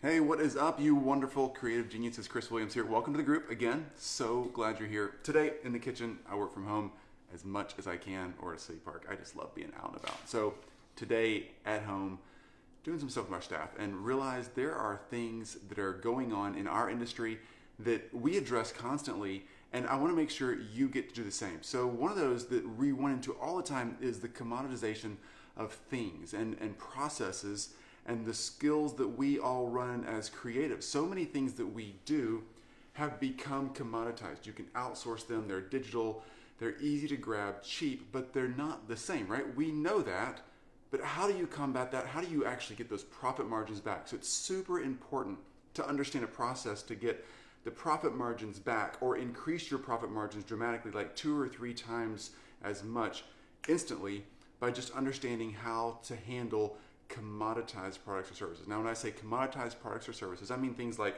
Hey, what is up, you wonderful creative geniuses? Chris Williams here. Welcome to the group again. So glad you're here. Today in the kitchen, I work from home as much as I can, or at a city park. I just love being out and about. So today at home, doing some stuff with my staff and realized there are things that are going on in our industry that we address constantly, and I want to make sure you get to do the same. So one of those that we run into all the time is the commoditization of things and processes and the skills that we all run as creatives. So many things that we do have become commoditized. You can outsource them, they're digital, they're easy to grab, cheap, but they're not the same, right? We know that, but how do you combat that? How do you actually get those profit margins back? So it's super important to understand a process to get the profit margins back or increase your profit margins dramatically, like 2 or 3 times as much instantly, by just understanding how to handle commoditized products or services. Now, when I say commoditized products or services, I mean things like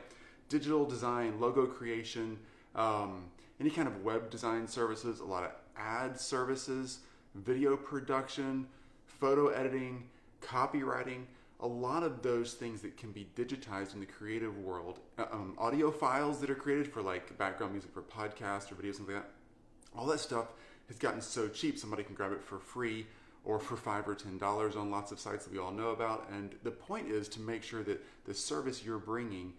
digital design, logo creation, any kind of web design services, a lot of ad services, video production, photo editing, copywriting, a lot of those things that can be digitized in the creative world, audio files that are created for like background music for podcasts or videos, something like that. All that stuff has gotten so cheap, somebody can grab it for free or for $5 or $10 on lots of sites that we all know about. And the point is to make sure that the service you're bringing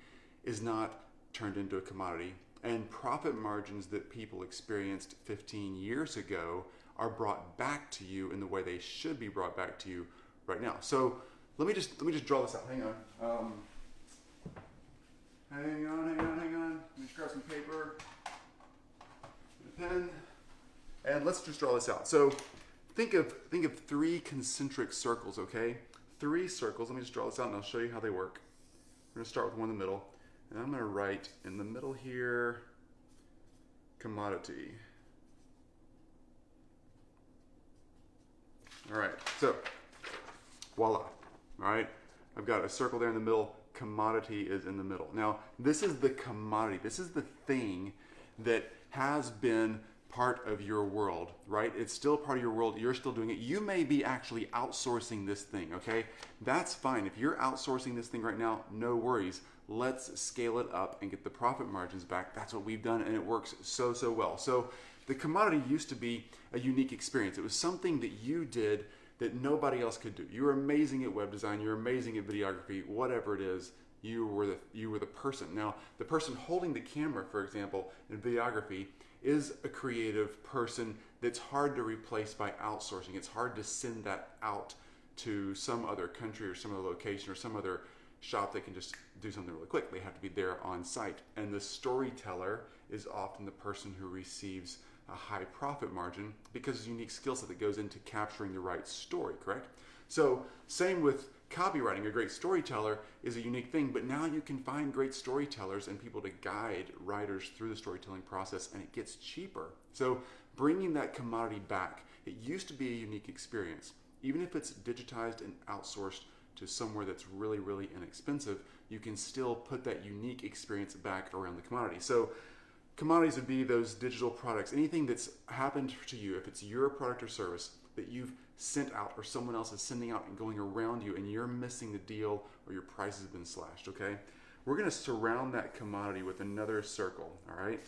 is not turned into a commodity. And profit margins that people experienced 15 years ago are brought back to you in the way they should be brought back to you right now. So let me just draw this out. Hang on. Hang on. Let me just grab some paper and a pen, and let's just draw this out. So think of 3 concentric circles, okay? 3 circles. Let me just draw this out and I'll show you how they work. We're going to start with one in the middle, and I'm going to write in the middle here, commodity. All right, so voila. All right, I've got a circle there in the middle. Commodity is in the middle. Now, this is the commodity. This is the thing that has been part of your world, right? It's still part of your world. You're still doing it. You may be actually outsourcing this thing, okay? That's fine. If you're outsourcing this thing right now, no worries. Let's scale it up and get the profit margins back. That's what we've done, and it works so well. So the commodity used to be a unique experience. It was something that you did that nobody else could do. You were amazing at web design. You're amazing at videography. Whatever it is, you were the person. Now, the person holding the camera, for example, in videography, is a creative person that's hard to replace by outsourcing. It's hard to send that out to some other country or some other location or some other shop that can just do something really quick. They have to be there on site. And the storyteller is often the person who receives a high profit margin because of a unique skill set that goes into capturing the right story, correct? So same with copywriting. A great storyteller is a unique thing, but now you can find great storytellers and people to guide writers through the storytelling process, and it gets cheaper. So bringing that commodity back, it used to be a unique experience. Even if it's digitized and outsourced to somewhere that's really inexpensive, you can still put that unique experience back around the commodity. So commodities would be those digital products, anything that's happened to you, if it's your product or service that you've sent out or someone else is sending out and going around you and you're missing the deal or your price has been slashed, okay? We're gonna surround that commodity with another circle, all right?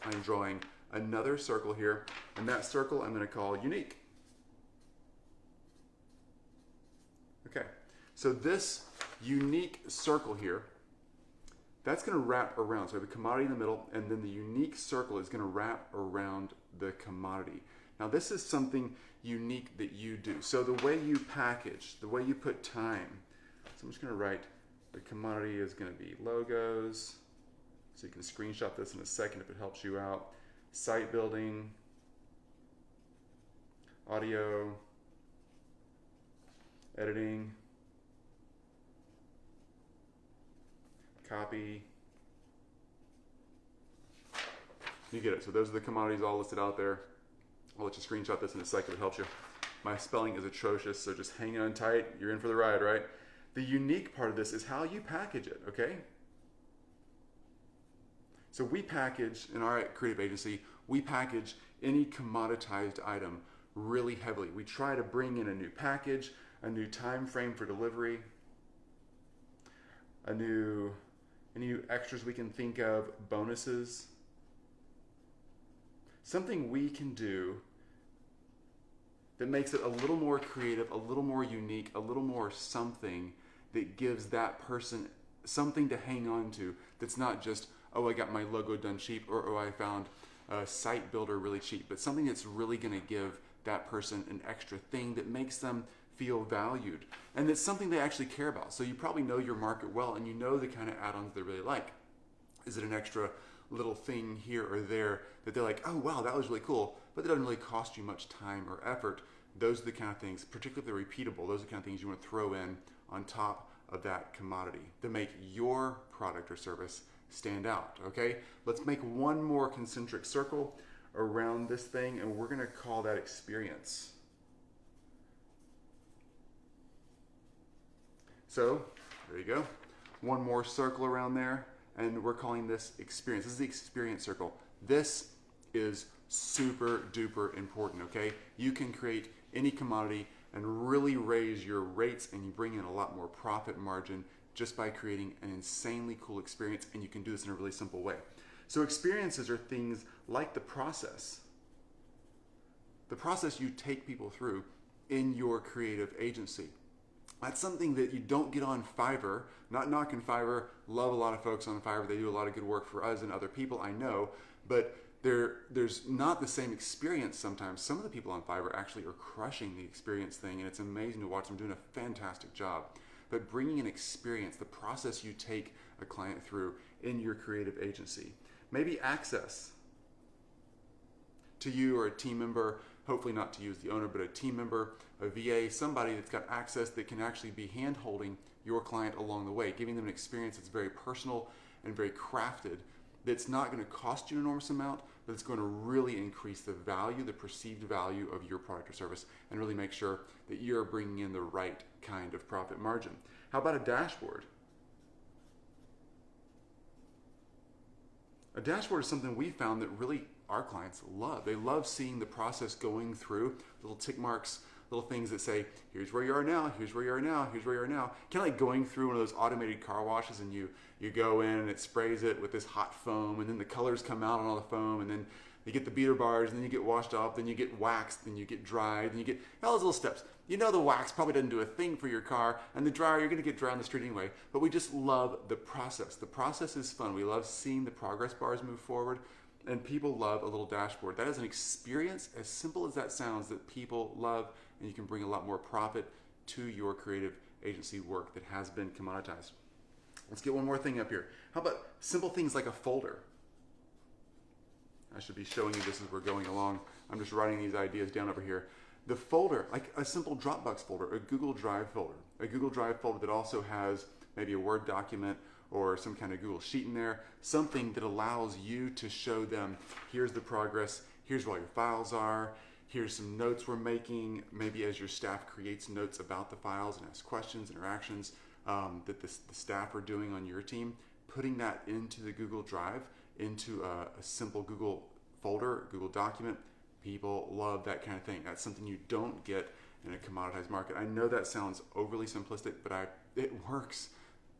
I'm drawing another circle here, and that circle I'm gonna call unique. Okay, so this unique circle here, that's going to wrap around. So the commodity in the middle, and then the unique circle is going to wrap around the commodity. Now this is something unique that you do. So the way you package, the way you put time. So I'm just going to write the commodity is going to be logos. So you can screenshot this in a second if it helps you out. Site building, audio, editing, copy. You get it. So those are the commodities all listed out there. I'll let you screenshot this in a second if it helps you. My spelling is atrocious, so just hang on tight. You're in for the ride, right? The unique part of this is how you package it, okay? So we package, in our creative agency, we package any commoditized item really heavily. We try to bring in a new package, a new time frame for delivery. any extras we can think of, bonuses, something we can do that makes it a little more creative, a little more unique, a little more something that gives that person something to hang on to, that's not just, oh, I got my logo done cheap, or oh, I found a site builder really cheap, but something that's really going to give that person an extra thing that makes them feel valued, and that's something they actually care about. So you probably know your market well, and you know the kind of add-ons they really like. Is it an extra little thing here or there that they're like, oh wow, that was really cool, but it doesn't really cost you much time or effort? Those are the kind of things, particularly if they're repeatable, those are the kind of things you want to throw in on top of that commodity that make your product or service stand out. Okay, let's make one more concentric circle around this thing, and we're going to call that experience. So there you go, one more circle around there, and we're calling this experience. This is the experience circle. This is super duper important. Okay, you can create any commodity and really raise your rates, and you bring in a lot more profit margin just by creating an insanely cool experience, and you can do this in a really simple way. So experiences are things like the process you take people through in your creative agency. That's something that you don't get on Fiverr. Not knocking Fiverr, love a lot of folks on Fiverr, they do a lot of good work for us and other people, I know, but there's not the same experience sometimes. Some of the people on Fiverr actually are crushing the experience thing, and it's amazing to watch them doing a fantastic job. But bringing an experience, the process you take a client through in your creative agency. Maybe access to you or a team member, hopefully not to you as the owner, but a team member, a VA, somebody that's got access that can actually be hand-holding your client along the way, giving them an experience that's very personal and very crafted, that's not going to cost you an enormous amount, but it's going to really increase the value, the perceived value of your product or service, and really make sure that you're bringing in the right kind of profit margin. How about a dashboard? A dashboard is something we found that really our clients love. They love seeing the process going through, little tick marks, little things that say, here's where you are now, here's where you are now, here's where you are now. Kind of like going through one of those automated car washes, and you go in and it sprays it with this hot foam, and then the colors come out on all the foam, and then you get the beater bars, and then you get washed off, then you get waxed, then you get dried, then you get all those little steps. You know the wax probably doesn't do a thing for your car, and the dryer, you're going to get dry on the street anyway, but we just love the process. The process is fun. We love seeing the progress bars move forward, and people love a little dashboard. That is an experience, as simple as that sounds, that people love, and you can bring a lot more profit to your creative agency work that has been commoditized. Let's get one more thing up here. How about simple things like a folder? I should be showing you this as we're going along. I'm just writing these ideas down over here. The folder, like a simple Dropbox folder, a Google Drive folder that also has maybe a Word document or some kind of Google Sheet in there, something that allows you to show them, here's the progress, here's where all your files are, here's some notes we're making, maybe as your staff creates notes about the files and asks questions, interactions that the staff are doing on your team, putting that into the Google Drive, into a simple Google folder, Google document. People love that kind of thing. That's something you don't get in a commoditized market. I know that sounds overly simplistic, but it works.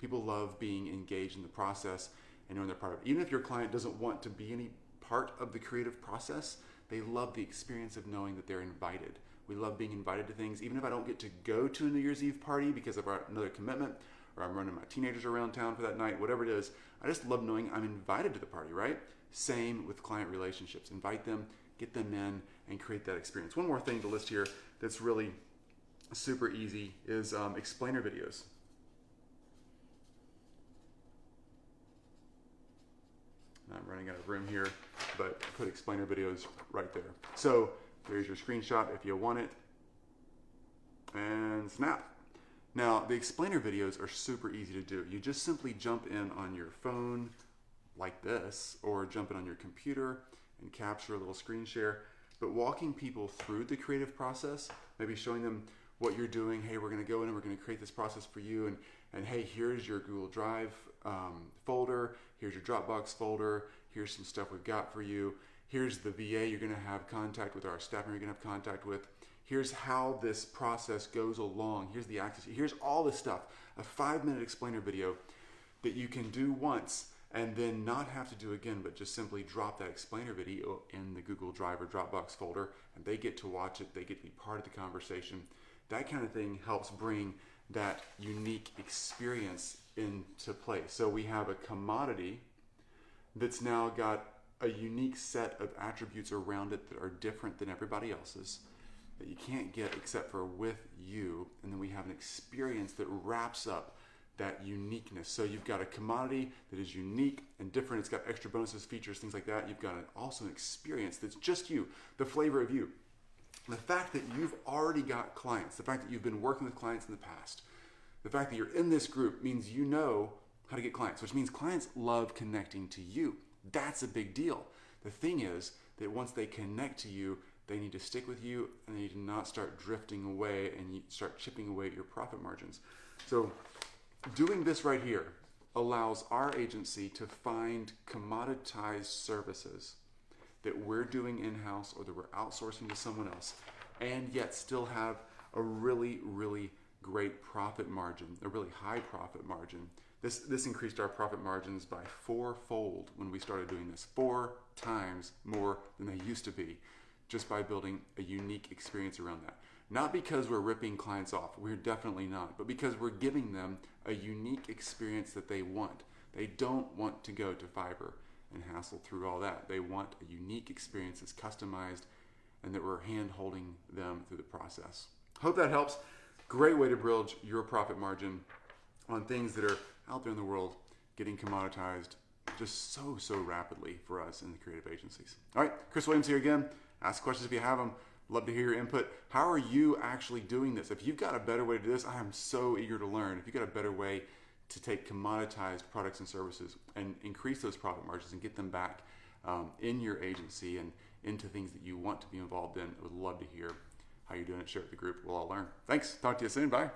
People love being engaged in the process and knowing they're part of it. Even if your client doesn't want to be any part of the creative process, they love the experience of knowing that they're invited. We love being invited to things. Even if I don't get to go to a New Year's Eve party because of another commitment, or I'm running my teenagers around town for that night, whatever it is, I just love knowing I'm invited to the party, right? Same with client relationships. Invite them, get them in, and create that experience. One more thing to list here that's really super easy is explainer videos. I'm running out of room here, but put explainer videos right there. So there's your screenshot if you want it, and snap. Now, the explainer videos are super easy to do. You just simply jump in on your phone like this, or jump in on your computer and capture a little screen share. But walking people through the creative process, maybe showing them what you're doing. Hey, we're going to go in and we're going to create this process for you. And hey, here's your Google Drive folder. Here's your Dropbox folder. Here's some stuff we've got for you. Here's the VA you're going to have contact with, our staff member you're going to have contact with. Here's how this process goes along. Here's the access. Here's all this stuff. A 5-minute explainer video that you can do once and then not have to do again, but just simply drop that explainer video in the Google Drive or Dropbox folder, and they get to watch it, they get to be part of the conversation. That kind of thing helps bring that unique experience into place. So we have a commodity that's now got a unique set of attributes around it that are different than everybody else's, that you can't get except for with you. And then we have an experience that wraps up that uniqueness. So you've got a commodity that is unique and different. It's got extra bonuses, features, things like that. You've got also an experience that's just you, the flavor of you. The fact that you've already got clients, the fact that you've been working with clients in the past, the fact that you're in this group means you know how to get clients, which means clients love connecting to you. That's a big deal. The thing is that once they connect to you, they need to stick with you, and they need to not start drifting away and you start chipping away at your profit margins. So doing this right here allows our agency to find commoditized services that we're doing in-house or that we're outsourcing to someone else, and yet still have a really, really great profit margin, a really high profit margin. This increased our profit margins by 4-fold when we started doing this, 4 times more than they used to be, just by building a unique experience around that. Not because we're ripping clients off, we're definitely not, but because we're giving them a unique experience that they want. They don't want to go to Fiverr and hassle through all that. They want a unique experience that's customized and that we're hand-holding them through the process. Hope that helps. Great way to build your profit margin on things that are out there in the world getting commoditized just so rapidly for us in the creative agencies. All right, Chris Williams here again. Ask questions if you have them. Love to hear your input. How are you actually doing this? If you've got a better way to do this, I am so eager to learn. If you've got a better way to take commoditized products and services and increase those profit margins and get them back in your agency and into things that you want to be involved in, I would love to hear how you're doing it. Share it with the group. We'll all learn. Thanks. Talk to you soon. Bye.